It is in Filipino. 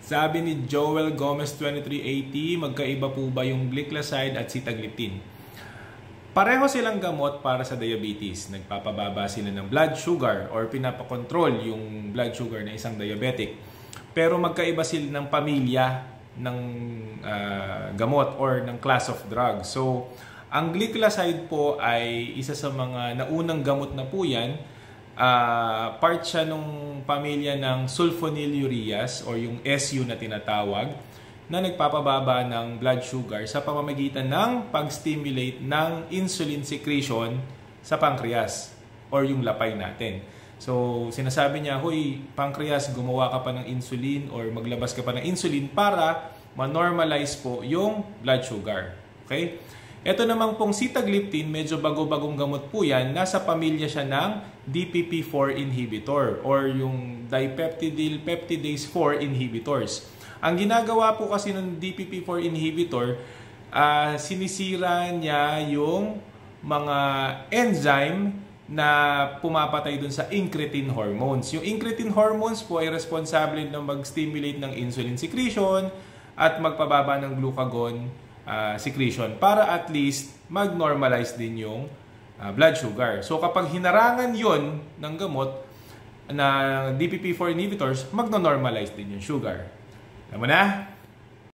Sabi ni Joel Gomez 2380, magkaiba po ba yung gliclazide at sitagliptin? Pareho silang gamot para sa diabetes. Nagpapababa sila ng blood sugar or pinapakontrol yung blood sugar ng isang diabetic. Pero magkaiba sila ng pamilya ng gamot or ng class of drug. So, ang gliclazide po ay isa sa mga naunang gamot na po yan. Part siya nung pamilya ng sulfonylureas or yung SU na tinatawag na nagpapababa ng blood sugar sa pamamagitan ng pag-stimulate ng insulin secretion sa pancreas or yung lapay natin. So, sinasabi niya, "Hoy, pancreas, gumawa ka pa ng insulin or maglabas ka pa ng insulin para ma-normalize po yung blood sugar." Okay? Ito namang pong sitagliptin, medyo bago-bagong gamot po yan. Nasa pamilya siya ng DPP-4 inhibitor or yung dipeptidyl peptidase 4 inhibitors. Ang ginagawa po kasi ng DPP-4 inhibitor, sinisira niya yung mga enzyme na pumapatay dun sa incretin hormones. Yung incretin hormones po ay responsable na mag-stimulate ng insulin secretion at magpababa ng glucagon secretion para at least mag-normalize din yung blood sugar. So kapag hinarangan yon ng gamot na DPP-4 inhibitors, mag-normalize din yung sugar. Alam mo na?